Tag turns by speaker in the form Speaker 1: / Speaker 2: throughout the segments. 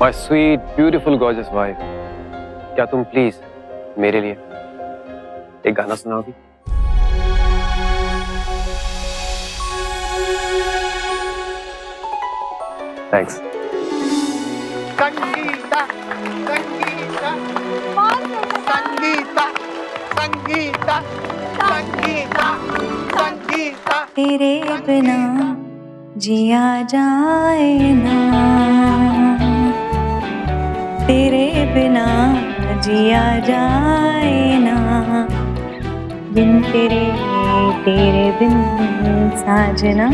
Speaker 1: My sweet beautiful gorgeous wife, क्या तुम please मेरे लिए एक गाना सुनाओगी? थैंक्स।
Speaker 2: संगीता संगीता संगीता संगीता संगीता संगीता।
Speaker 3: तेरे बिना जिया जाए ना, तेरे बिना जिया जाए ना, बिन तेरे तेरे बिन साजना।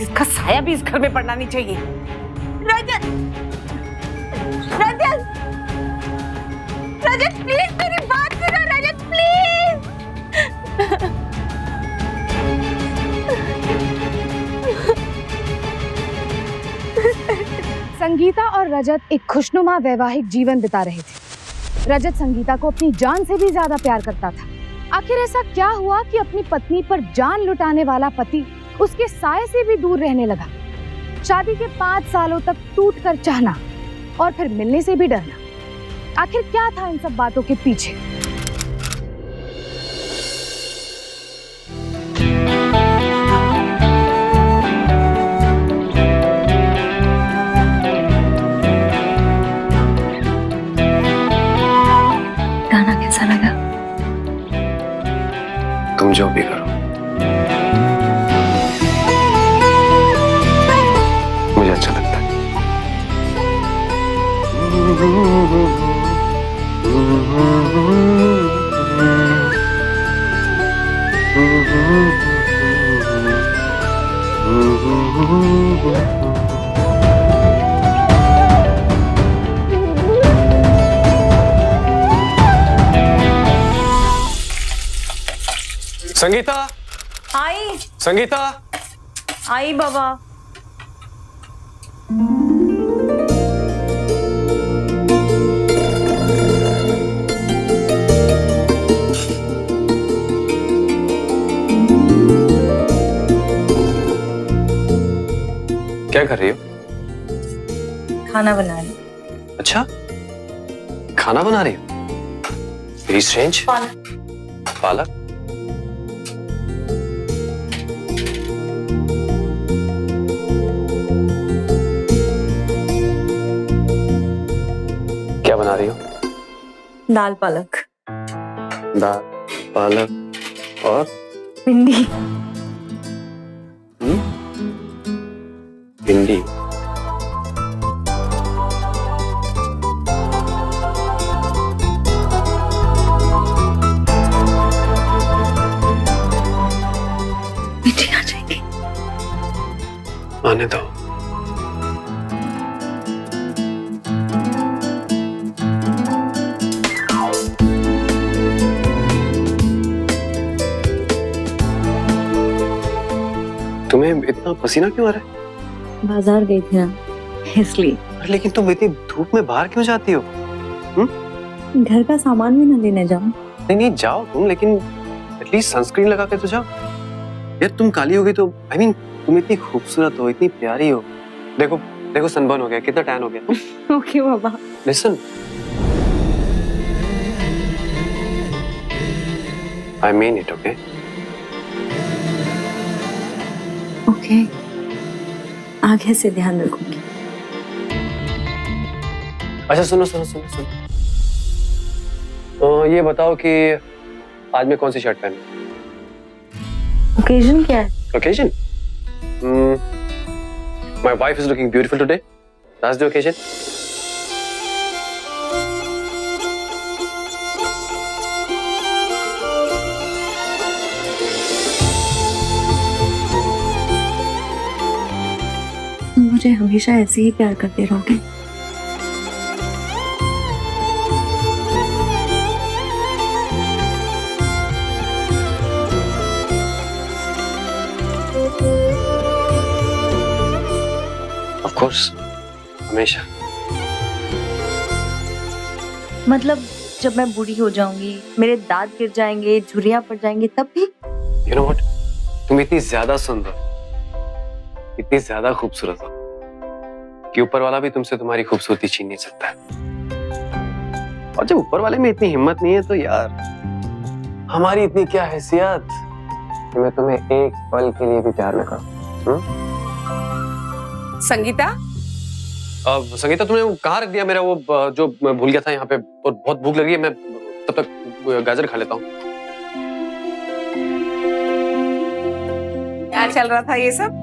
Speaker 4: इसका साया भी इस घर में पड़ना नहीं चाहिए।
Speaker 3: रजत, रजत, रजत प्लीज मेरी बात सुनो, रजत प्लीज।
Speaker 5: संगीता और रजत एक खुशनुमा वैवाहिक जीवन बिता रहे थे। रजत संगीता को अपनी जान से भी ज्यादा प्यार करता था। आखिर ऐसा क्या हुआ कि अपनी पत्नी पर जान लुटाने वाला पति उसके साये से भी दूर रहने लगा? शादी के 5 सालों तक टूट कर चाहना और फिर मिलने से भी डरना, आखिर क्या था इन सब बातों के पीछे?
Speaker 3: गाना कैसा लगा?
Speaker 1: तुम जो भी करो मुझे अच्छा लगता है। संगीता,
Speaker 3: आई
Speaker 1: संगीता,
Speaker 3: आई बाबा।
Speaker 1: क्या कर रही हो?
Speaker 3: खाना बना रही।
Speaker 1: अच्छा, खाना बना रही हो? Very strange. पालक? क्या बना रही हो?
Speaker 3: दाल पालक।
Speaker 1: दाल पालक और
Speaker 3: भिंडी।
Speaker 1: भिंडी।
Speaker 3: मीठी आ जाएगी।
Speaker 1: आने दो। तुम्हें इतना पसीना क्यों आ रहा है?
Speaker 3: बाजार गई थी ना, इसलिए।
Speaker 1: लेकिन तुम इतनी धूप में बाहर क्यों जाती हो?
Speaker 3: घर का सामान भी ना लेने जाऊं।
Speaker 1: नहीं नहीं जाओ तुम, लेकिन एटलीस्ट सनस्क्रीन लगा के तो जाओ। यार तुम काली हो गई तो I mean, तुम इतनी खूबसूरत हो, इतनी प्यारी हो। देखो देखो सनबर्न हो गया, कितना टैन हो गया।
Speaker 3: Okay Baba.
Speaker 1: Listen, I mean it, okay?
Speaker 3: Okay, आगे से ध्यान रखूंगी।
Speaker 1: अच्छा सुनो सुनो सुनो सुनो, तो ये बताओ कि आज मैं कौन सी शर्ट पहनूं?
Speaker 3: ओकेजन क्या है?
Speaker 1: Occasion? My wife is looking beautiful today. That's the occasion.
Speaker 3: मुझे हमेशा ऐसे ही प्यार करते रहोगे?
Speaker 1: कोर्स, हमेशा।
Speaker 3: मतलब जब मैं बूढ़ी हो जाऊंगी, मेरे दांत गिर जाएंगे, झुर्रियां पड़ जाएंगी, तब भी?
Speaker 1: यू नो व्हाट, तुम इतनी ज्यादा सुंदर, इतनी ज्यादा खूबसूरत हो कि ऊपर वाला भी तुमसे तुम्हारी खूबसूरती छीन नहीं सकता है। और जब ऊपर वाले में इतनी हिम्मत नहीं है तो यार हमारी इतनी क्या हैसियत कि मैं तुम्हें एक पल के लिए भी प्यार न करूं।
Speaker 4: संगीता,
Speaker 1: संगीता तुमने वो कहाँ रख दिया मेरा वो जो मैं भूल गया था यहाँ पे, और बहुत भूख लगी है, मैं तब तक गाजर खा लेता हूँ।
Speaker 4: क्या चल रहा था ये सब?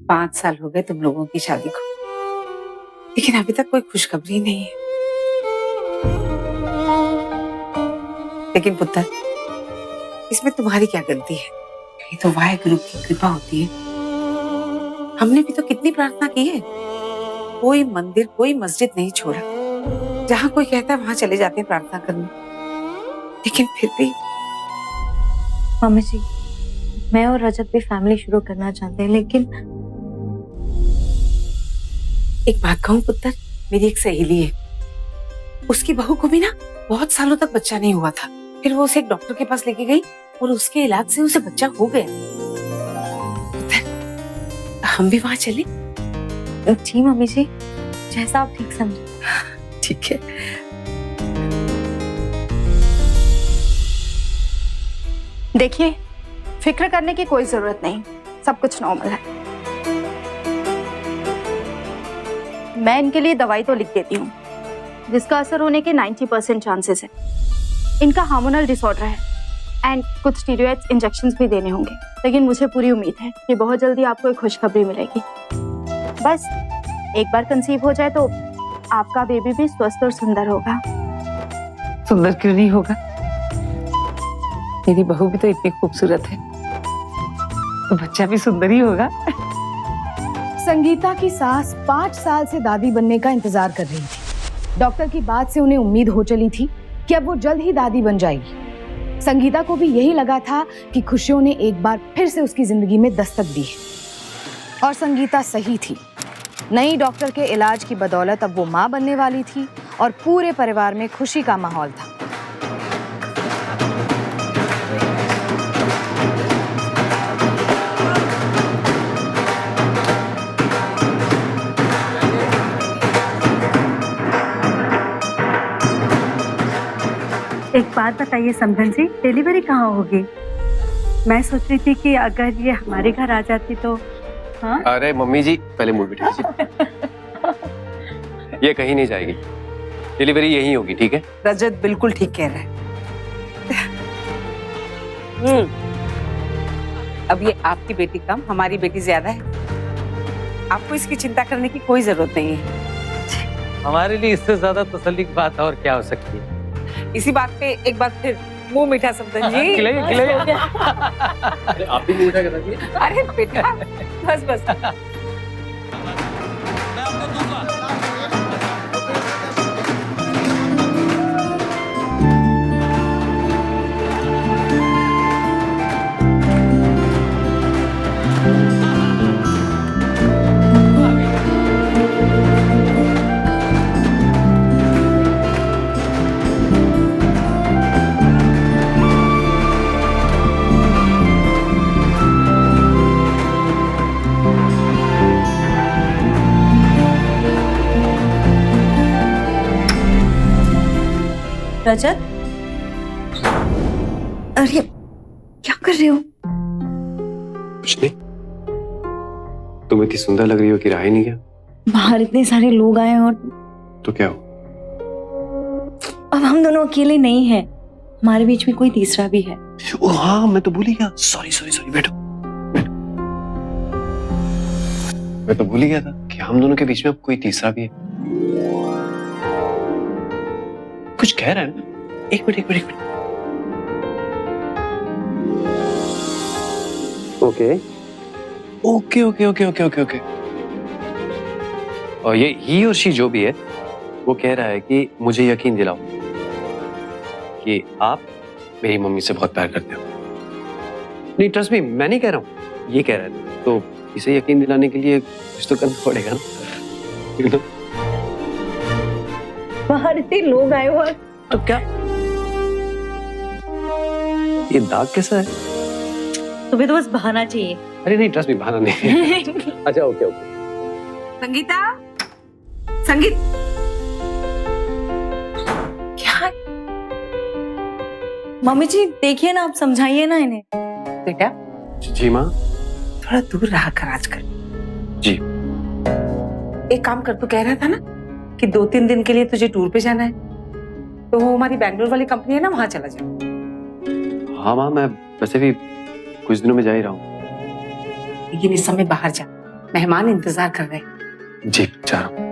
Speaker 4: 5 साल हो गए तुम लोगों की शादी को, लेकिन अभी तक कोई खुशखबरी नहीं है। लेकिन पुत्र, इसमें तुम्हारी क्या गलती है? ये तो वाहेगुरु की कृपा होती है। हमने भी तो कितनी प्रार्थना की है, कोई मंदिर कोई मस्जिद नहीं छोड़ा, जहाँ कोई कहता है वहां चले जाते हैं प्रार्थना करने, लेकिन फिर भी।
Speaker 3: मम्मी जी, मैं और रजत भी फैमिली शुरू करना चाहते हैं, लेकिन
Speaker 4: एक बात कहूँ पुत्र, मेरी एक सहेली है, उसकी बहू को भी ना बहुत सालों तक बच्चा नहीं हुआ था, फिर वो उसे एक डॉक्टर के पास लेके गई और उसके इलाज से उसे बच्चा हो गया। पुत्र, हम भी वहां चले?
Speaker 3: जी मम्मी जी, जैसा आप ठीक समझे।
Speaker 4: ठीक है।
Speaker 5: देखिए, फिक्र करने की कोई जरूरत नहीं, सब कुछ नॉर्मल है। मैं इनके लिए दवाई तो लिख देती हूँ, जिसका असर होने के 90% चांसेस है। इनका हार्मोनल डिसऑर्डर है एंड कुछ स्टीरॉयड्स इंजेक्शंस भी देने होंगे, लेकिन मुझे पूरी उम्मीद है कि बहुत जल्दी आपको एक खुशखबरी मिलेगी। बस एक बार कंसीव हो जाए तो आपका बेबी भी स्वस्थ और सुंदर होगा।
Speaker 4: सुंदर क्यों नहीं होगा? मेरी बहू भी तो इतनी खूबसूरत है, तो बच्चा भी सुंदर ही होगा।
Speaker 5: संगीता की सास 5 साल से दादी बनने का इंतजार कर रही थी। डॉक्टर की बात से उन्हें उम्मीद हो चली थी कि अब वो जल्द ही दादी बन जाएगी। संगीता को भी यही लगा था कि खुशियों ने एक बार फिर से उसकी जिंदगी में दस्तक दी है। और संगीता सही थी। नई डॉक्टर के इलाज की बदौलत अब वो माँ बनने वाली थी और पूरे परिवार में खुशी का माहौल था।
Speaker 6: एक बात बताइए समधन जी, डिलीवरी कहाँ होगी? मैं सोच रही थी कि अगर ये हमारे घर आ जाती तो। हाँ?
Speaker 1: अरे मम्मी जी, पहले मुंह बैठ लीजिए। ये कहीं नहीं जाएगी, डिलीवरी यहीं होगी, ठीक है?
Speaker 4: रजत बिल्कुल ठीक कह रहा है। अब ये आपकी बेटी कम, हमारी बेटी ज्यादा है। आपको इसकी चिंता करने की कोई जरूरत नहीं है।
Speaker 7: हमारे लिए इससे ज्यादा तसल्ली की बात और क्या हो सकती है?
Speaker 4: इसी बात पे एक बार फिर मुंह मीठा समधन जी।
Speaker 7: खिलाइए खिलाइए।
Speaker 1: आप भी मीठा कर दीजिए।
Speaker 4: अरे बेटा, बस बस।
Speaker 3: रजत, अरे क्या कर रहे हो?
Speaker 1: कुछ नहीं, तुम इतनी सुंदर लग रही हो कि रहा ही नहीं गया।
Speaker 3: बाहर इतने सारे लोग आए और
Speaker 1: तो क्या हो?
Speaker 3: अब हम दोनों अकेले नहीं हैं, हमारे बीच में कोई तीसरा भी है।
Speaker 1: ओ हाँ, मैं तो भूल ही गया। सॉरी सॉरी सॉरी, बैठो बैठो। मैं तो भूल ही गया था कि हम दोनों के बीच में अब कोई तीसरा भी है। कुछ कह रहा है ना? एक मिनट एक मिनट एक minute. Okay okay okay okay okay okay okay. और ये ही और शी जो भी है, वो कह रहा है कि मुझे यकीन दिलाओ कि आप मेरी मम्मी से बहुत प्यार करते हो। नहीं ट्रस्ट मी, मैं नहीं कह रहा हूँ, ये कह रहा है। तो इसे यकीन दिलाने के लिए कुछ तो करना पड़ेगा ना, you know?
Speaker 3: बाहर इतने लोग आए हुए हैं।
Speaker 1: तो क्या ये दाग कैसा है?
Speaker 3: तुम्हें तो बस बहाना चाहिए।
Speaker 1: अरे नहीं, ट्रस्ट मी, बहाना नहीं है। अच्छा ओके ओके।
Speaker 4: संगीता, संगीत, क्या है?
Speaker 3: मम्मी जी देखिए ना, आप समझाइए ना इन्हें।
Speaker 4: बेटा
Speaker 1: जी माँ।
Speaker 4: थोड़ा दूर रहा कर आजकल।
Speaker 1: जी।
Speaker 4: एक काम कर, तू कह रहा था ना कि 2-3 दिन के लिए तुझे टूर पे जाना है, तो वो हमारी बैंगलोर वाली कंपनी है ना, वहां चला जा।
Speaker 1: हाँ माँ, मैं वैसे भी कुछ दिनों में जा ही रहा हूँ।
Speaker 4: लेकिन इस समय बाहर जा, मेहमान इंतजार कर रहे हैं।
Speaker 1: जी जा रहा हूँ।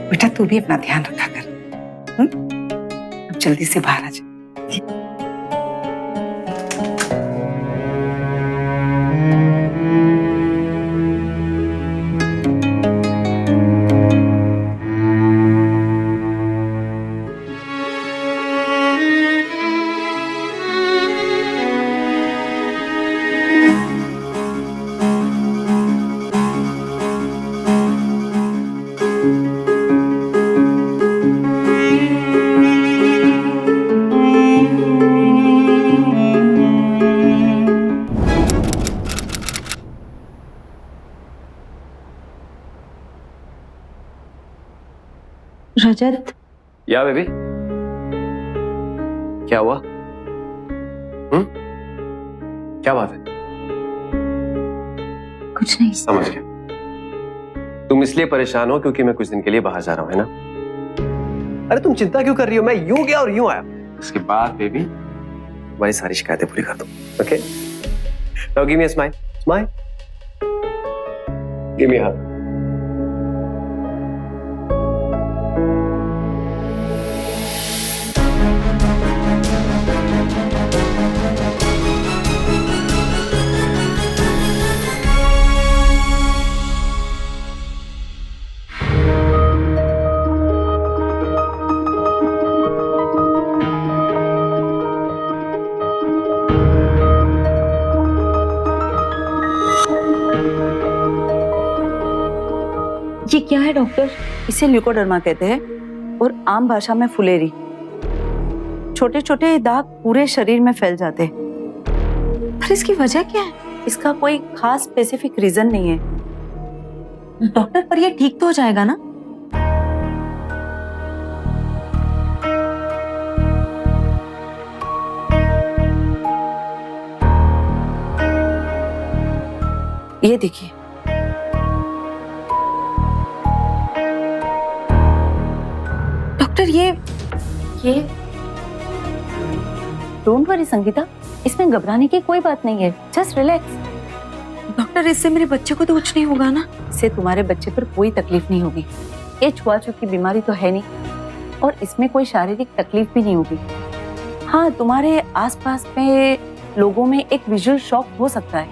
Speaker 4: बेटा तू भी अपना ध्यान रखा कर। अब जल्दी से बाहर आ जा।
Speaker 3: रजत,
Speaker 1: या बेबी, क्या हुआ? क्या बात है?
Speaker 3: कुछ नहीं।
Speaker 1: समझ गया। तुम इसलिए परेशान हो क्योंकि मैं कुछ दिन के लिए बाहर जा रहा हूँ, है ना? अरे तुम चिंता क्यों कर रही हो? मैं यूं गया और यूं आया। उसके बाद बेबी तुम्हारी सारी शिकायतें पूरी कर दूं। Okay? Now give me a smile. Smile. Give me a hug.
Speaker 3: ये क्या है डॉक्टर?
Speaker 8: इसे ल्यूकोडर्मा कहते हैं और आम भाषा में फुलेरी। छोटे छोटे दाग पूरे शरीर में फैल जाते हैं।
Speaker 3: पर इसकी वजह क्या है?
Speaker 8: इसका कोई खास स्पेसिफिक रीजन नहीं है।
Speaker 3: डॉक्टर, पर ये ठीक तो हो जाएगा ना?
Speaker 8: ये देखिए,
Speaker 3: डॉक्टर ये
Speaker 8: डोंट वरी संगीता, इसमें घबराने की कोई बात नहीं है। Just relax.
Speaker 3: डॉक्टर, इससे मेरे बच्चे को तो कुछ नहीं होगा ना?
Speaker 8: इससे तुम्हारे बच्चे पर कोई तकलीफ नहीं होगी। ये छुआछूत की बीमारी तो है नहीं और इसमें कोई शारीरिक तकलीफ भी नहीं होगी। हाँ, तुम्हारे आसपास में लोगों में एक विजुअल शॉक हो सकता है,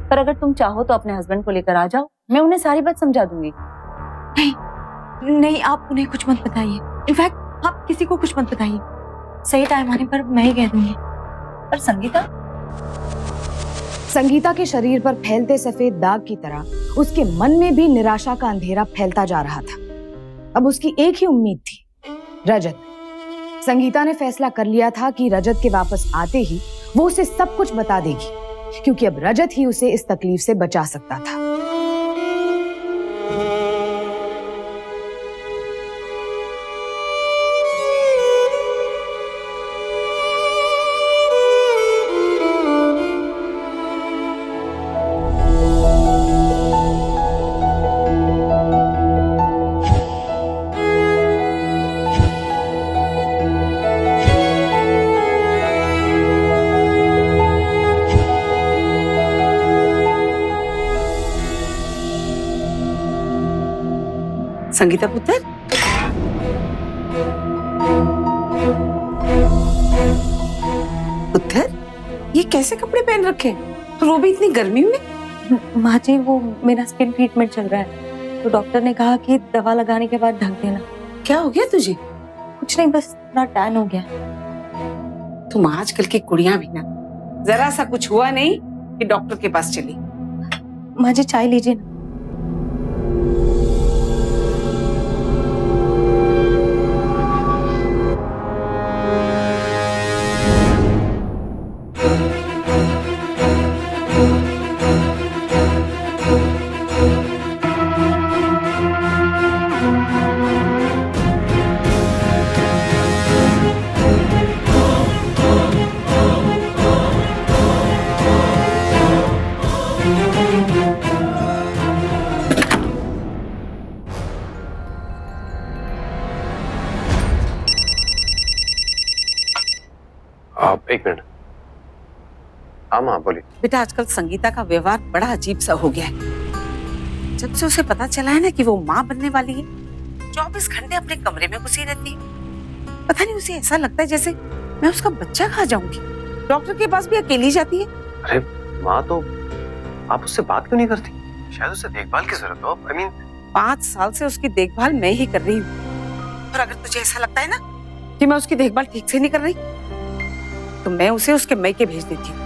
Speaker 8: पर अगर तुम चाहो तो अपने हस्बैंड को लेकर आ जाओ, मैं उन्हें सारी बात समझा दूंगी।
Speaker 3: नहीं, आप उन्हें कुछ मत बताइए। इनफैक्ट आप किसी को कुछ मत बताइए। सही टाइम आने पर मैं ही कह दूंगी।
Speaker 8: पर संगीता,
Speaker 5: संगीता के शरीर पर फैलते सफेद दाग की तरह उसके मन में भी निराशा का अंधेरा फैलता जा रहा था। अब उसकी एक ही उम्मीद थी, रजत। संगीता ने फैसला कर लिया था कि रजत के वापस आते ही वो उसे सब कुछ बता देगी, क्योंकि अब रजत ही उसे इस तकलीफ से बचा सकता था। संगीता पुत्र, पुत्र, ये कैसे कपड़े पहन रखे हैं? वो भी इतनी गर्मी में?
Speaker 3: माँ जी, वो मेरा स्किन ट्रीटमेंट चल रहा है, तो डॉक्टर ने कहा कि दवा लगाने के बाद ढक देना।
Speaker 4: क्या हो गया तुझे?
Speaker 3: कुछ नहीं, बस थोड़ा टैन हो गया।
Speaker 4: तुम आजकल की कुड़ियां भी ना, जरा सा कुछ हुआ नहीं कि डॉक्टर के पास चली।
Speaker 3: माँ जी चाय लीजिए ना।
Speaker 1: एक मिनट। हाँ माँ बोलिए।
Speaker 4: बेटा आजकल संगीता का व्यवहार बड़ा अजीब सा हो गया है। जब से उसे पता चला है ना कि वो माँ बनने वाली है, 24 घंटे अपने कमरे में घुसी रहती है। पता नहीं उसे ऐसा लगता है जैसे मैं उसका बच्चा खा जाऊंगी। डॉक्टर के पास भी अकेली जाती है।
Speaker 1: अरे माँ, तो आप उससे बात क्यों नहीं करती? शायद उसे देखभाल की जरूरत हो। I mean,
Speaker 4: 5 साल से उसकी देखभाल मैं ही कर रही हूँ। और अगर तुझे ऐसा लगता है ना कि मैं उसकी देखभाल ठीक से नहीं कर रही, तो मैं उसे उसके मैके भेज देती हूँ,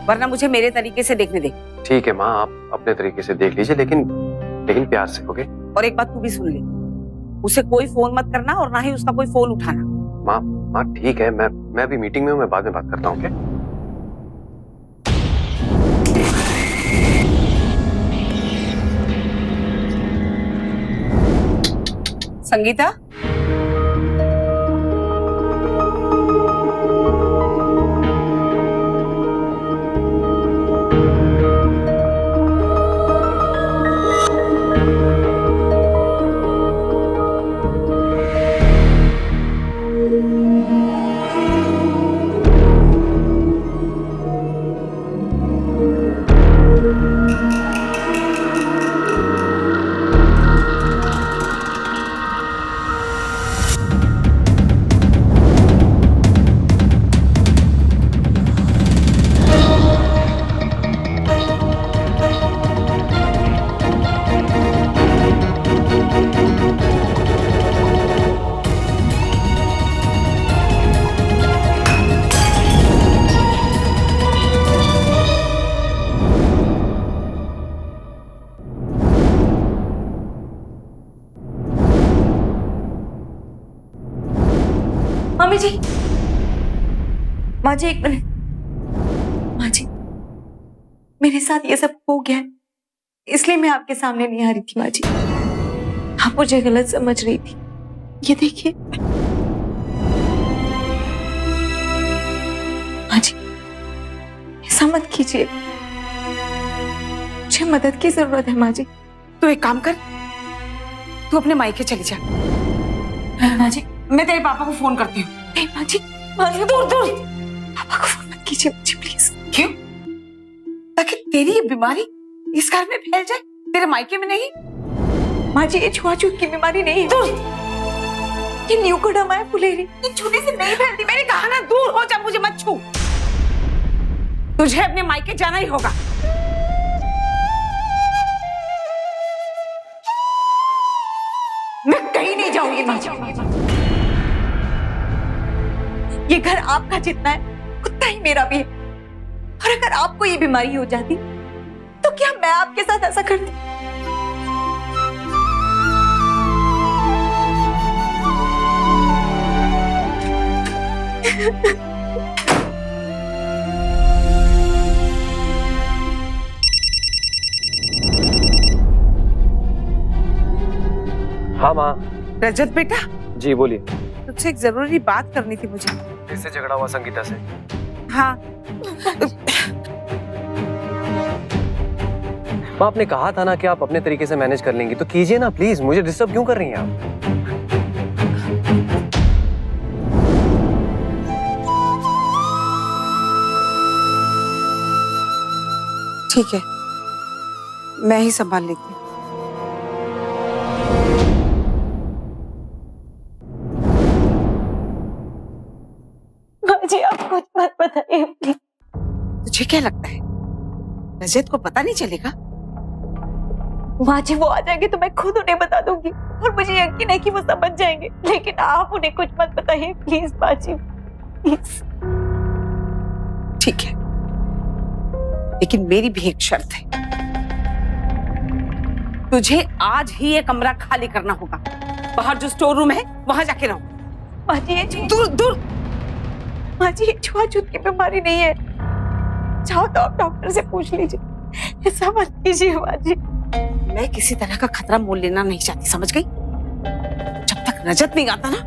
Speaker 4: वरना मुझे मेरे तरीके से देखने दे।
Speaker 1: ठीक है माँ, आप अपने तरीके से देख लीजिए, लेकिन प्यार से, ओके?
Speaker 4: और एक बात तू भी सुन ले, उसे कोई फोन मत करना और ना ही उसका कोई फोन उठाना।
Speaker 1: माँ ठीक है, मैं अभी मीटिंग में हूँ, मैं बाद में बात करता हूँ, ओके?
Speaker 4: संगीता,
Speaker 3: मम्मी जी, माँ जी एक मिनट। माँ जी, मेरे साथ ये सब हो गया है, इसलिए मैं आपके सामने नहीं आ रही थी। माँ जी, आप मुझे गलत समझ रही थी। ये देखिए। माँ जी, ऐसा मत कीजिए, मुझे मदद की जरूरत है। माँ जी,
Speaker 4: तू एक काम कर, तू अपने मायके चली जा।
Speaker 3: माँ जी,
Speaker 4: मैं तेरे पापा को फोन करती हूँ।
Speaker 3: नहीं माँ जी, दूर दूर। पापा को फोन मत कीजिए मुझे प्लीज।
Speaker 4: क्यों? ताकि तेरी ये बीमारी इस घर में फैल जाए, तेरे मायके में नहीं।
Speaker 3: माँ जी, ये छुआछूत की बीमारी नहीं है, ये न्यूकोडर्मा है फुलेरी। ये छूने से नहीं फैलती।
Speaker 4: मैंने कहा ना दूर हो जा, मुझे मत छू। तुझे अपने मायके जाना ही होगा।
Speaker 3: मैं कहीं नहीं जाऊंगी माँ जी। ये घर आपका जितना है उतना ही मेरा भी है, और अगर आपको ये बीमारी हो जाती तो क्या मैं आपके साथ ऐसा करती?
Speaker 1: हाँ माँ।
Speaker 4: रजत बेटा,
Speaker 1: जी बोलिए।
Speaker 4: तुझसे एक जरूरी बात करनी थी मुझे।
Speaker 1: किससे झगड़ा हुआ संगीता से?
Speaker 4: हाँ।
Speaker 1: माँ, आपने कहा था ना कि आप अपने तरीके से मैनेज कर लेंगी, तो कीजिए ना प्लीज। मुझे डिस्टर्ब क्यों कर रही हैं आप?
Speaker 4: ठीक है, मैं ही संभाल लेती हूँ।
Speaker 3: जी आप कुछ बात बताइए प्लीज।
Speaker 4: तुझे क्या लगता है रजत को पता नहीं चलेगा?
Speaker 3: माँ जी वो आ जाएंगे तो मैं खुद उन्हें बता दूंगी और मुझे यकीन है कि वो समझ जाएंगे, लेकिन आप उन्हें कुछ मत बताइए प्लीज माँ जी, प्लीज।
Speaker 4: ठीक है, लेकिन मेरी भी एक शर्त है। तुझे आज ही ये कमरा खाली करना होगा। बाहर जो स्टोर रूम है वहां जाके रहो।
Speaker 3: माँ जी ये
Speaker 4: दूर दूर।
Speaker 3: माँ जी ये छुआछूत की बीमारी नहीं है, चाहो तो आप डॉक्टर से पूछ लीजिए, ऐसा मत कीजिए माँ जी।
Speaker 4: मैं किसी तरह का खतरा मोल लेना नहीं चाहती, समझ गई? जब तक रजत नहीं आता ना,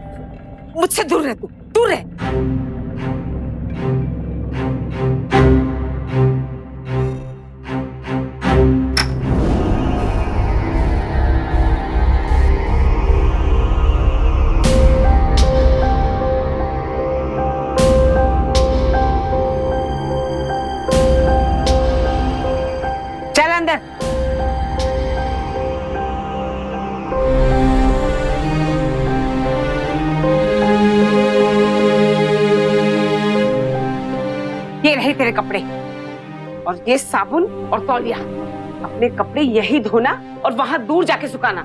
Speaker 4: मुझसे दूर रह, तू दूर रह। चल अंदर। ये रहे तेरे कपड़े और ये साबुन और तौलिया। अपने कपड़े यही धोना और वहां दूर जाके सुखाना।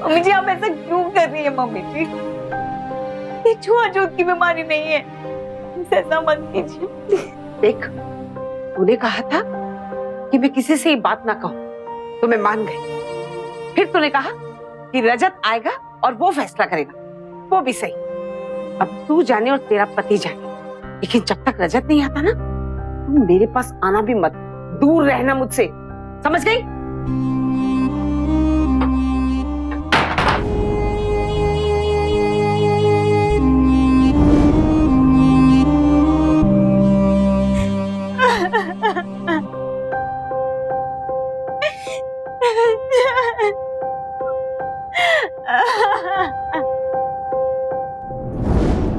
Speaker 3: मम्मी जी आप ऐसा क्यों कर रही है मम्मी जी? ये छुआछूत की बीमारी नहीं है, मुझसे ऐसा मत कीजिए।
Speaker 4: देख, तूने कहा था कि मैं किसी से ये बात ना कहूं, तो मैं मान गई। फिर तूने कहा कि रजत आएगा और वो फैसला करेगा, वो भी सही। अब तू जाने और तेरा पति जाने, लेकिन जब तक रजत नहीं आता ना, तुम मेरे पास आना भी मत, दूर रहना मुझसे, समझ गई?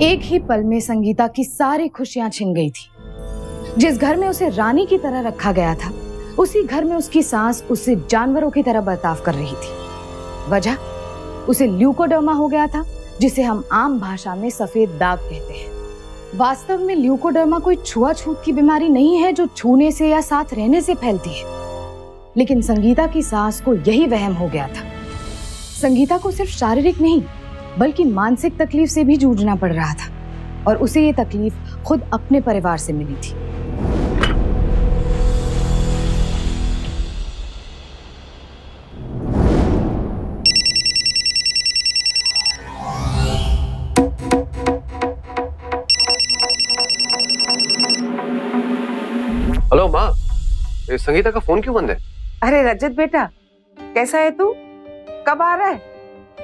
Speaker 5: एक ही पल में संगीता की सारी खुशियां छिन गई थी। जिस घर में उसे रानी की तरह रखा गया था, उसी घर में उसकी सांस उससे जानवरों की तरह बर्ताव कर रही थी। वजह, उसे ल्यूकोडर्मा हो गया था, जिसे हम आम भाषा में सफेद दाग कहते हैं। वास्तव में ल्यूकोडर्मा कोई छुआछूत की बीमारी नहीं है जो छूने से या साथ रहने से फैलती है, लेकिन संगीता की सास को यही वहम हो गया था। संगीता को सिर्फ शारीरिक नहीं बल्कि मानसिक तकलीफ से भी जूझना पड़ रहा था, और उसे ये तकलीफ खुद अपने परिवार से मिली थी।
Speaker 1: हेलो माँ, ये संगीता का फोन क्यों बंद है?
Speaker 4: अरे रजत बेटा, कैसा है तू? कब आ रहा है?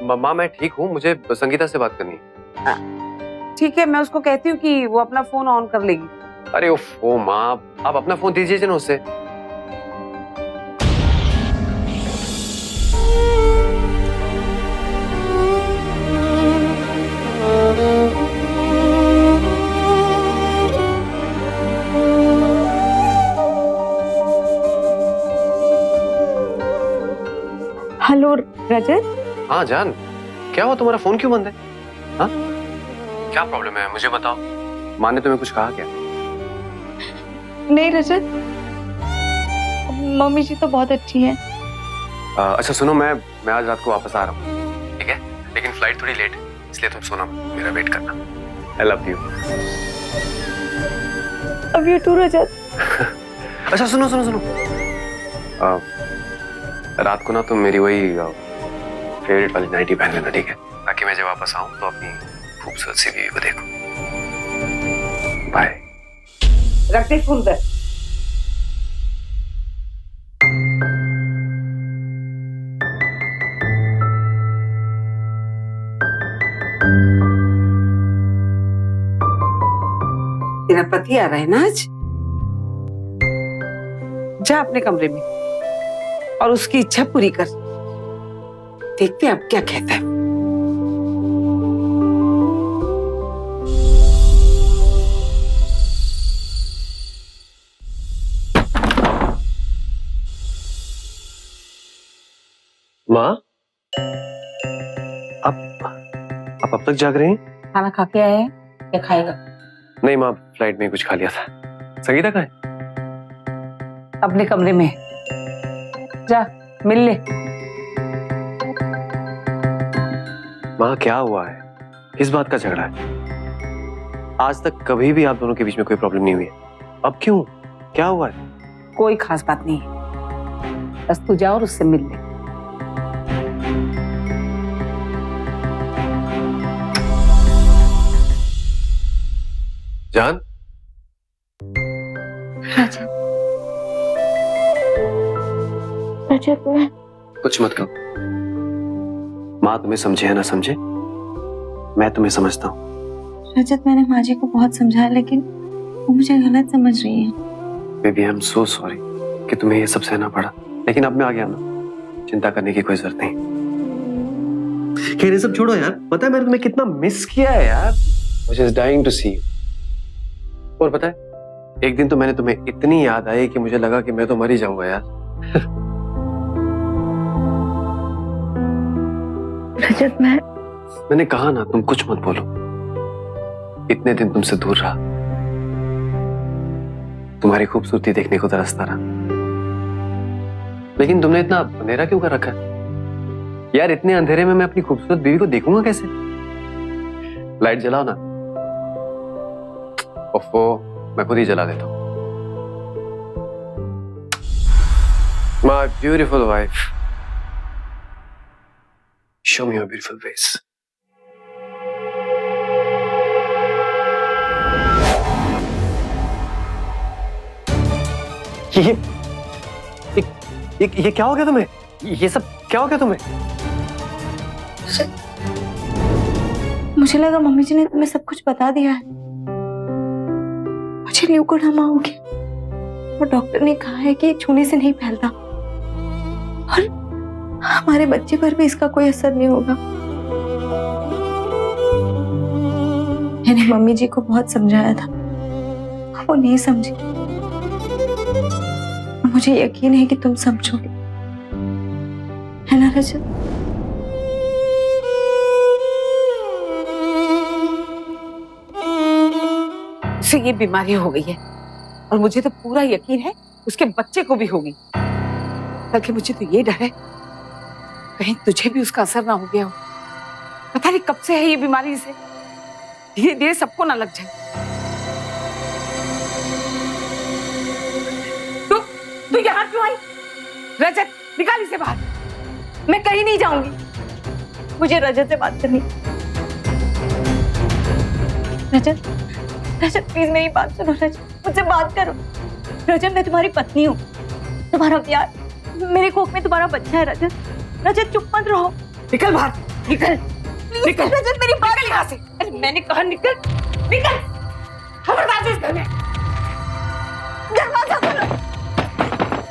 Speaker 1: माँ मैं ठीक हूँ, मुझे संगीता से बात करनी है।
Speaker 4: ठीक है, मैं उसको कहती हूँ कि वो अपना फोन ऑन कर लेगी।
Speaker 1: अरे ओ माँ, आप अपना फोन दीजिए ना उससे।
Speaker 3: हेलो रजत।
Speaker 1: हाँ जान, क्या हुआ, तुम्हारा फोन क्यों बंद है? हाँ, क्या प्रॉब्लम है मुझे बताओ। माँ ने तुम्हें कुछ कहा क्या?
Speaker 3: नहीं रजत, मम्मी जी तो बहुत अच्छी हैं।
Speaker 1: अच्छा सुनो, मैं आज रात को वापस आ रहा हूँ, ठीक है? लेकिन फ्लाइट थोड़ी लेट है, इसलिए तुम सोना, मेरा वेट करना। I love you.
Speaker 3: अब यू टू रजत।
Speaker 1: अच्छा सुनो, रात को ना तुम मेरी वही फेवरेट वाली नाइटी पहन लेना, ठीक है? ताकि मैं जब वापस आऊं तो अपनी खूबसूरत सी बीवी को देखूं। बाय।
Speaker 4: रखते फूल दर। तेरा पति आ रहा है ना आज? जा अपने कमरे में और उसकी इच्छा पूरी कर। देखते हैं अब क्या कहता है।
Speaker 1: माँ, आप अब तक जाग रहे हैं?
Speaker 8: खाना खा के आए हैं या खाएगा?
Speaker 1: नहीं माँ, फ्लाइट में कुछ खा लिया था। संगीता कहाँ है?
Speaker 8: अपने कमरे में। जा मिल ले।
Speaker 1: माँ क्या हुआ है? किस बात का झगड़ा है? आज तक कभी भी आप दोनों के बीच में कोई प्रॉब्लम नहीं हुई है। अब क्यों? क्या हुआ है?
Speaker 8: कोई खास बात नहीं है, बस तू जा और उससे मिल ले।
Speaker 1: जान,
Speaker 3: रजत मैं
Speaker 1: कुछ मत कहो। माँ तुम्हें समझे है ना समझे, मैं तुम्हें समझता हूँ।
Speaker 3: रजत, मैंने माँ जी को बहुत समझाया लेकिन वो मुझे गलत समझ रही है।
Speaker 1: Baby I am so sorry कि तुम्हें ये सब सहना पड़ा, लेकिन अब मैं आ गया ना, चिंता करने की कोई जरूरत नहीं। खैर ये सब छोड़ो यार, पता है मैंने तुम्हें कितना मिस किया है यार। मुझे is dying to see you. और पता है एक दिन तो मैंने तुम्हें इतनी याद आई कि मुझे लगा कि मैं तो मर ही जाऊंगा यार।
Speaker 3: रजत,
Speaker 1: मैंने कहा ना तुम कुछ मत बोलो। इतने दिन तुमसे दूर रहा, तुम्हारी खूबसूरती देखने को तरसता रहा, लेकिन तुमने इतना अंधेरा क्यों कर रखा है यार? इतने अंधेरे में मैं अपनी खूबसूरत बीवी को देखूंगा कैसे? लाइट जलाओ ना। ओफो, मैं खुद ही जला देता हूं। My beautiful wife, show me your beautiful face. ये क्या हो गया तुम्हें? ये सब क्या हो गया तुम्हें?
Speaker 3: मुझे लगा मम्मी जी ने तुम्हें सब कुछ बता दिया है। मुझे ल्यूकोडार्मा हो गया और डॉक्टर ने कहा है कि ये छूने से नहीं फैलता और हमारे बच्चे पर भी इसका कोई असर नहीं होगा। मैंने मम्मी जी को बहुत समझाया था, वो नहीं समझी। मुझे यकीन है कि तुम समझोगे, है ना रजत?
Speaker 4: उसे ये बीमारी हो गई है और मुझे तो पूरा यकीन है उसके बच्चे को भी होगी। बल्कि मुझे तो ये डर है कहीं तुझे भी उसका असर ना हो गया हो। पता नहीं कब से है ये बीमारी, इसे धीरे धीरे सबको ना लग जाए। तू यहाँ क्यों आई? रजत, निकाल इसे बाहर।
Speaker 3: मैं कहीं नहीं जाऊंगी, मुझे रजत से बात करनी। रजत, रजत प्लीज मेरी बात सुनो। रजत, मुझसे बात करो। रजत, मैं तुम्हारी पत्नी हूँ, तुम्हारा प्यार, मेरे कोख में तुम्हारा बच्चा है। रजत, रजत चुप मत रहो।
Speaker 4: निकल बाहर, निकल निकल।
Speaker 3: रजत मेरी बात
Speaker 4: निकल यहाँ से। अरे मैंने कहा निकल निकल। खबरदार से इस घर में।
Speaker 3: दरवाजा खोलो।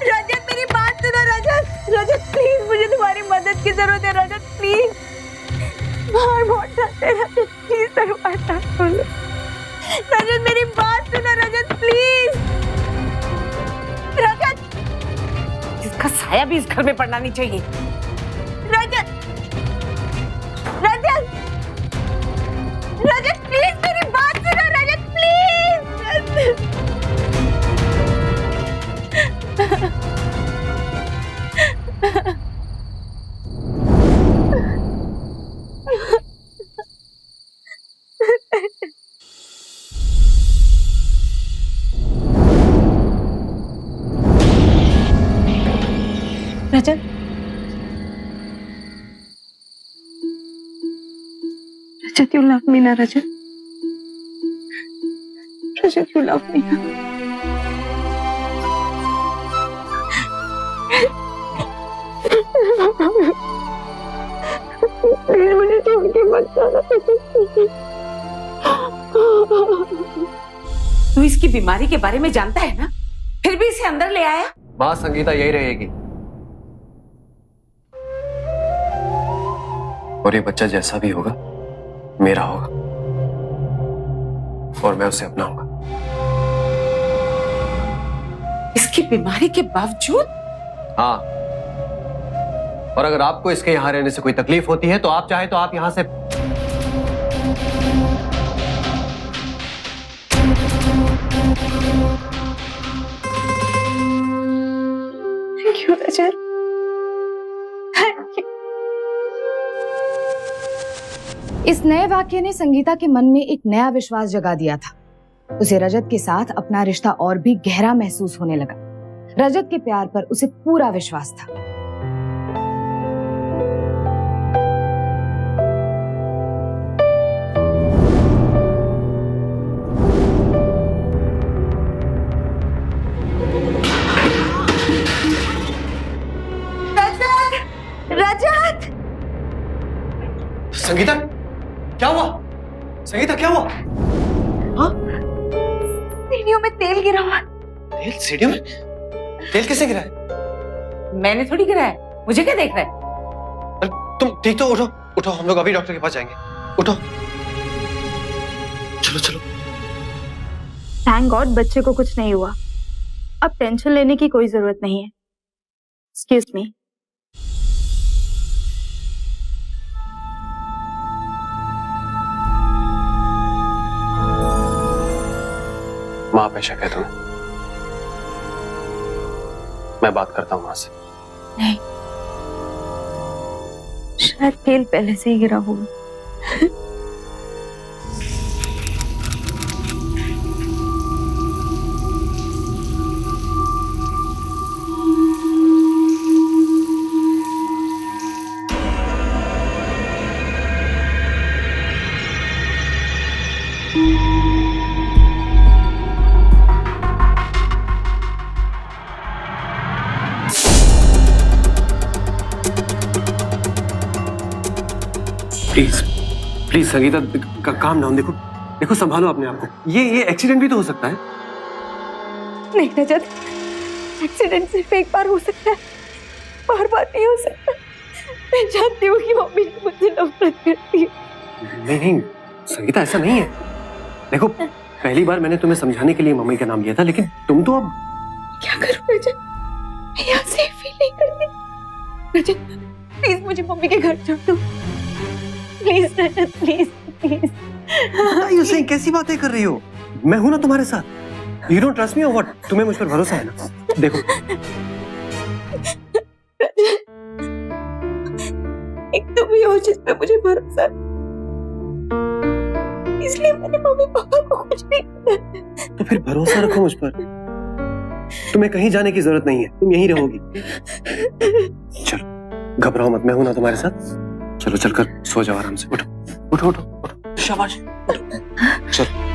Speaker 3: रजत मेरी बात सुनो। रजत, रजत प्लीज, मुझे तुम्हारी मदद की जरूरत है। रजत प्लीज, बाहर बहुत डरते हैं। रजत प्लीज दरवाजा खोलो। रजत मेरी बात सुनो। रजत प्लीज। रजत,
Speaker 4: इसका साया भी इस घर में पड़ना नहीं चाहिए।
Speaker 3: रजत, रजत, रजत प्लीज मेरी बात सुनो। Rajat please. Rajat, Rajat you love me ना? Rajat, Rajat you love me ना? प्लीज मुझे छोड़ के मत जाना।
Speaker 4: तू इसकी बीमारी के बारे में जानता है ना, फिर भी इसे अंदर ले आया।
Speaker 1: माँ संगीता यही रहेगी और ये बच्चा जैसा भी होगा मेरा होगा और मैं उसे अपनाऊंगा।
Speaker 4: इसकी बीमारी के बावजूद?
Speaker 1: हाँ, और अगर आपको इसके यहां रहने से कोई तकलीफ होती है तो आप चाहे तो आप यहां से
Speaker 3: क्यों रजत?
Speaker 5: इस नए वाक्य ने संगीता के मन में एक नया विश्वास जगा दिया था। उसे रजत के साथ अपना रिश्ता और भी गहरा महसूस होने लगा। रजत के प्यार पर उसे पूरा विश्वास था।
Speaker 3: रजत!
Speaker 1: संगीता, क्या हुआ? संगीता, क्या हुआ? हाँ?
Speaker 3: सीढ़ियों में तेल गिरा हुआ।
Speaker 1: तेल सीढ़ियों में? तेल किसने गिरा है?
Speaker 4: मैंने थोड़ी गिरा है, मुझे क्या देख रहा है?
Speaker 1: अरे तुम ठीक तो? उठो उठो, हम लोग अभी डॉक्टर के पास जाएंगे। उठो, चलो चलो।
Speaker 9: थैंक गॉड बच्चे को कुछ नहीं हुआ। अब टेंशन लेने की कोई जरूरत नहीं है। Excuse me.
Speaker 1: माँ पे शक है तुम्हें? मैं बात करता हूँ वहां से।
Speaker 9: नहीं, शायद तेल पहले से ही गिरा होगा।
Speaker 1: Please please Sangeeta, calm down. देखो देखो, संभालो अपने आप को। ये एक्सीडेंट भी तो हो सकता है।
Speaker 3: नहीं रजत, एक्सीडेंट सिर्फ एक बार हो सकता है, बार बार नहीं हो सकता। मैं जानती हूँ कि मम्मी मुझसे नफरत करती है।
Speaker 1: नहीं नहीं संगीता, ऐसा नहीं है। देखो, पहली बार मैंने तुम्हें समझाने के लिए मम्मी का नाम लिया था, लेकिन तुम तो अब...
Speaker 3: क्या करूँ रजत? मैं यहाँ सेफ फील नहीं करती। रजत प्लीज मुझे मम्मी के घर छोड़ दो। Please Rajat, please please.
Speaker 1: ये कैसी बातें कर रही हो? मैं हूं ना तुम्हारे साथ। यू डोंट ट्रस्ट मी और व्हाट? तुम्हें मुझ पर भरोसा है ना? देखो,
Speaker 3: एक तुम ही हो जिस पे मुझे भरोसा है, इसलिए मैंने मम्मी पापा को कुछ नहीं कहा।
Speaker 1: तो फिर भरोसा रखो मुझ पर। तुम्हें कहीं जाने की जरूरत नहीं है, तुम यहीं रहोगी। चलो घबराओ मत, मैं हूं ना तुम्हारे साथ। चलो चलकर सो जाओ आराम से। उठो उठो उठो उठो, शाबाश, उठो। चलो।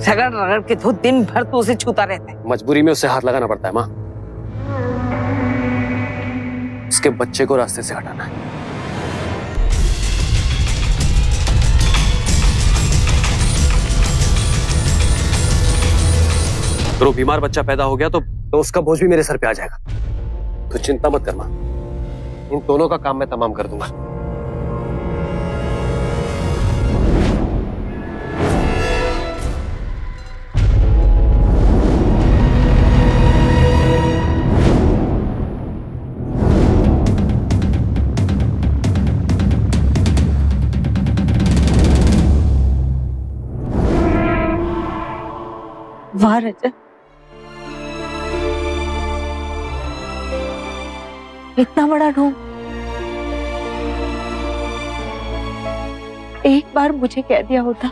Speaker 4: रगड़ रगड़ के तो दिन भर तो उसे छूता रहता है।
Speaker 1: मजबूरी में उसे हाथ लगाना पड़ता है माँ। उसके बच्चे को रास्ते से हटाना है। अगर वो बीमार बच्चा पैदा हो गया तो उसका बोझ भी मेरे सर पे आ जाएगा। तो चिंता मत कर माँ, इन दोनों का काम मैं तमाम कर दूंगा।
Speaker 3: वाह रजत, इतना बड़ा ढोंग। एक बार मुझे कह दिया होता,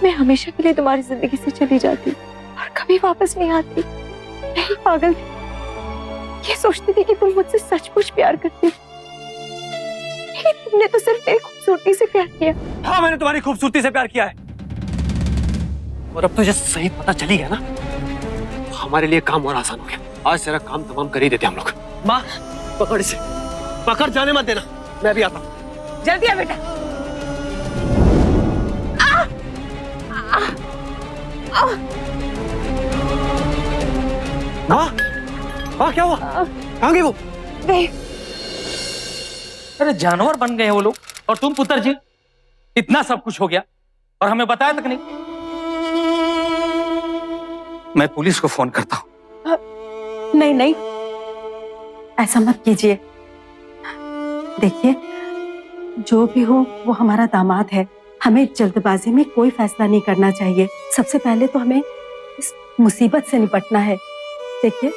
Speaker 3: मैं हमेशा के लिए तुम्हारी जिंदगी से चली जाती और कभी वापस नहीं आती। नहीं पागल थी, ये सोचती थी कि तुम मुझसे सचमुच प्यार करती, लेकिन तुमने तो सिर्फ मेरी खूबसूरती से प्यार किया।
Speaker 1: हाँ, मैंने तुम्हारी खूबसूरती से प्यार किया है, और अब तो जब सही पता चली गया ना, तो हमारे लिए काम और आसान हो गया। आज तेरा काम तमाम कर ही देते हम लोग। माँ पकड़ इसे, पकड़, जाने मत देना, मैं भी आता हूँ।
Speaker 4: जल्दी आ बेटा।
Speaker 1: माँ, माँ क्या हुआ? कहाँ गई वो?
Speaker 3: नहीं,
Speaker 7: अरे जानवर बन गए हैं वो लोग, और तुम पुत्र जी इतना सब कुछ हो गया और हमें बताया तक नहीं। मैं पुलिस को फोन करता हूँ।
Speaker 9: नहीं नहीं, ऐसा मत कीजिए। देखिए,
Speaker 6: जो भी हो वो हमारा दामाद है, हमें जल्दबाजी में कोई फैसला नहीं करना चाहिए। सबसे पहले तो हमें इस मुसीबत से निपटना है। देखिए,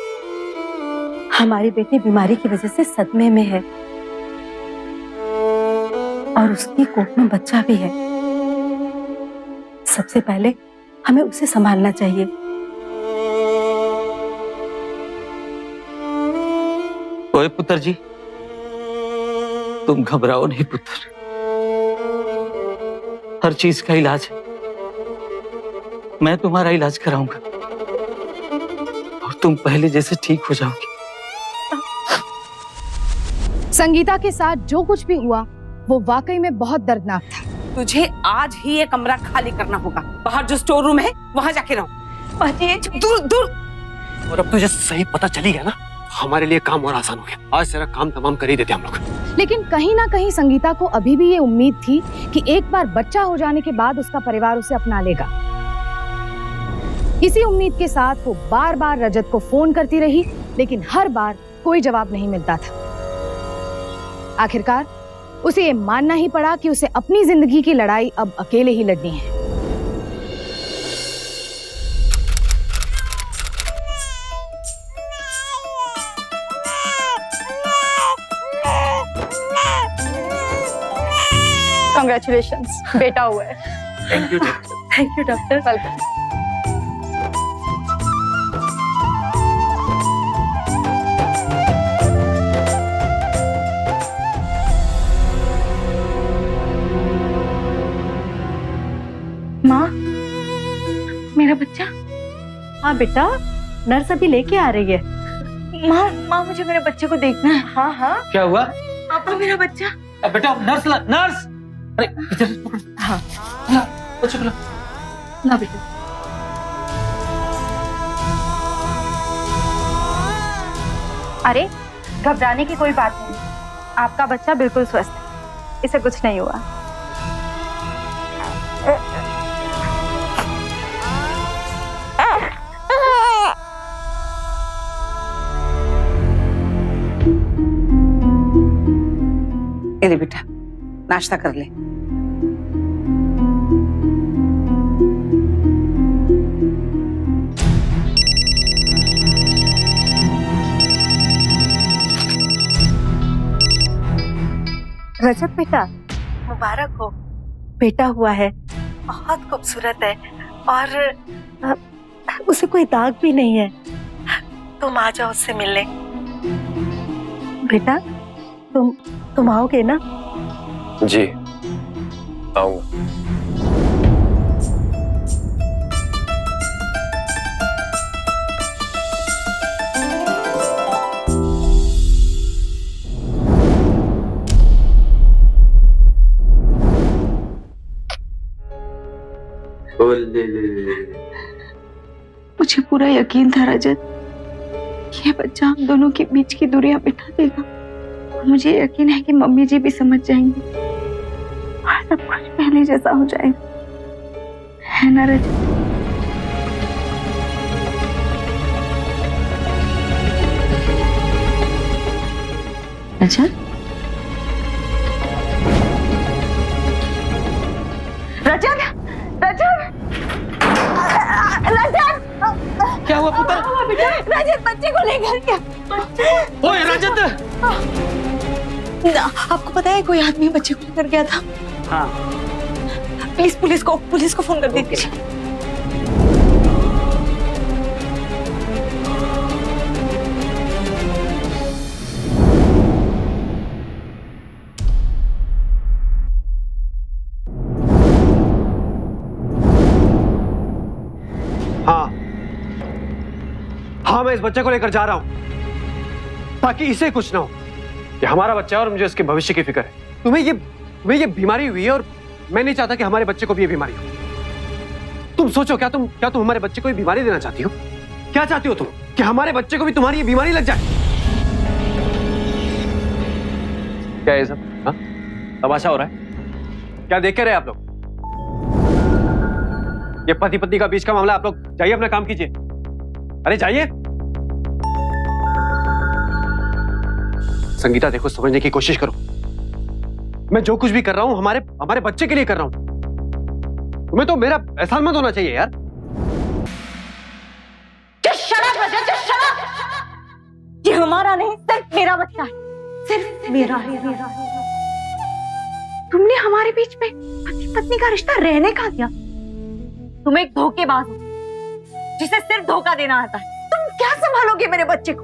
Speaker 6: हमारी बेटी बीमारी की वजह से सदमे में है और उसकी कोख में बच्चा भी है। सबसे पहले हमें उसे संभालना चाहिए।
Speaker 7: ओए पुत्र जी, तुम घबराओ नहीं पुत्र, हर चीज का इलाज है। मैं तुम्हारा इलाज कराऊंगा और तुम पहले जैसे ठीक हो जाओगे।
Speaker 5: संगीता के साथ जो कुछ भी हुआ वो वाकई में बहुत दर्दनाक था।
Speaker 4: तुझे आज ही ये कमरा खाली करना होगा। बाहर जो स्टोर रूम है वहां जाके रहो। दूर दूर।
Speaker 1: और अब तुझे सही पता चली गया ना, हमारे लिए काम और आसान हो गया। आज तेरा काम तमाम कर ही देते हम लोग।
Speaker 5: लेकिन कहीं ना कहीं संगीता को अभी भी ये उम्मीद थी कि एक बार बच्चा हो जाने के बाद उसका परिवार उसे अपना लेगा। इसी उम्मीद के साथ वो बार बार रजत को फोन करती रही, लेकिन हर बार कोई जवाब नहीं मिलता था। आखिरकार उसे ये मानना ही पड़ा कि उसे अपनी जिंदगी की लड़ाई अब अकेले ही लड़नी है।
Speaker 9: Congratulations, बेटा हुआ है।
Speaker 7: Thank you doctor.
Speaker 9: Thank you doctor. Welcome.
Speaker 6: माँ, मेरा बच्चा। हाँ बेटा, नर्स अभी लेके आ रही है।
Speaker 3: माँ मुझे मेरे बच्चे को देखना है।
Speaker 6: हाँ हाँ।
Speaker 7: क्या हुआ?
Speaker 3: पापा मेरा बच्चा।
Speaker 7: अब बेटा नर्स ला, नर्स। अरे इधर पकड़।
Speaker 6: हाँ
Speaker 7: ला, बच्चे को ला।
Speaker 6: ना बेटा।
Speaker 9: अरे घबराने की कोई बात नहीं, आपका बच्चा बिल्कुल स्वस्थ है, इसे कुछ नहीं हुआ।
Speaker 4: ले बेटा, नाश्ता कर ले।
Speaker 6: रजत बेटा, मुबारक हो, बेटा हुआ है। बहुत खूबसूरत है और उसे कोई दाग भी नहीं है। तुम आ जाओ उससे मिलने। बेटा, तुम आओगे ना?
Speaker 1: जी आऊंगा।
Speaker 3: मुझे पूरा यकीन था रजत, ये बच्चा हम दोनों के बीच की दूरियां मिटा देगा। और मुझे यकीन है कि मम्मी जी भी समझ जाएंगी और सब कुछ पहले जैसा हो जाएगा, है ना रजत? रजत, रजत, रजत, रजत,
Speaker 7: क्या हुआ पुत्र?
Speaker 3: रजत बच्चे को लेकर क्या?
Speaker 7: ओए रजत!
Speaker 3: आपको पता है कोई आदमी बच्चे को लेकर गया था?
Speaker 7: हाँ।
Speaker 3: प्लीज पुलिस को फोन कर दीजिए।
Speaker 1: हाँ, मैं इस बच्चे को लेकर जा रहा हूं ताकि इसे कुछ ना हो। ये हमारा बच्चा है और मुझे इसके भविष्य की फिक्र है। तुम्हें ये बीमारी हुई है और मैं नहीं चाहता कि हमारे बच्चे को भी ये बीमारी हो। तुम सोचो, क्या तुम हमारे बच्चे को ये बीमारी देना चाहती हो? क्या चाहती हो तुम कि हमारे बच्चे को भी तुम्हारी ये बीमारी लग जाए? क्या है सब? हाँ, तमाशा हो रहा है? क्या देख के रहे आप लोग? ये पति पत्नी का बीच का मामला। आप लोग जाइए, अपना काम कीजिए। अरे जाइए। संगीता देखो, समझने की कोशिश करो। मैं जो कुछ भी कर रहा हूँ हमारे हमारे बच्चे के लिए कर रहा हूँ। तुम्हें तो मेरा एहसान मत होना चाहिए यार।
Speaker 3: ये हमारा नहीं, सिर्फ मेरा बच्चा है, सिर्फ मेरा है। तुमने हमारे बीच में पति पत्नी का रिश्ता रहने का दिया। तुम एक धोखेबाज हो जिसे सिर्फ धोखा देना आता है। तुम क्या संभालोगे मेरे बच्चे को?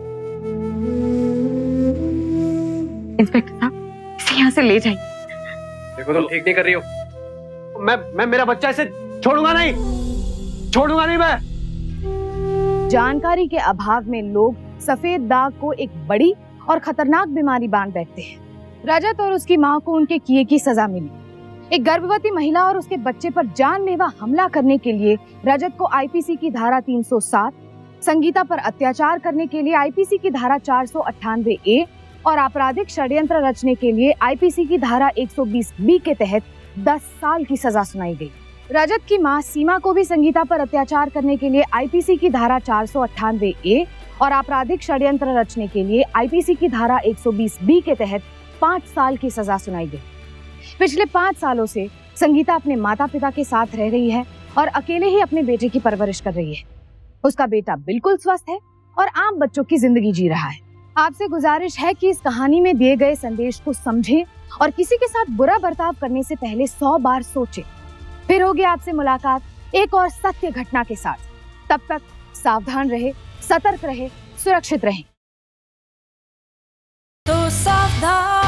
Speaker 3: इंस्पेक्टर साहब, इसे यहाँ से ले जाइए।
Speaker 1: देखो तुम ठीक नहीं कर रही हो। मैं मेरा बच्चा इसे छोड़ूंगा नहीं मैं।
Speaker 5: जानकारी के अभाव में लोग सफेद दाग को एक बड़ी और खतरनाक बीमारी बांध बैठते हैं। रजत और उसकी मां को उनके किए की सजा मिली। एक गर्भवती महिला और उसके बच्चे पर जानलेवा हमला करने के लिए रजत को आईपीसी की धारा 307, संगीता पर अत्याचार करने के लिए आईपीसी की धारा 498A और आपराधिक षड्यंत्र रचने के लिए आईपीसी की धारा 120B के तहत 10 साल की सजा सुनाई गई। रजत की मां सीमा को भी संगीता पर अत्याचार करने के लिए आईपीसी की धारा 498A और आपराधिक षड्यंत्र रचने के लिए आईपीसी की धारा 120B के तहत 5 साल की सजा सुनाई गई। पिछले 5 सालों से संगीता अपने माता पिता के साथ रह रही है और अकेले ही अपने बेटे की परवरिश कर रही है। उसका बेटा बिल्कुल स्वस्थ है और आम बच्चों की जिंदगी जी रहा है। आपसे गुजारिश है कि इस कहानी में दिए गए संदेश को समझें और किसी के साथ बुरा बर्ताव करने से पहले 100 बार सोचें। फिर होगी आपसे मुलाकात एक और सत्य घटना के साथ। तब तक सावधान रहे, सतर्क रहे, सुरक्षित रहें।
Speaker 3: तो सावधान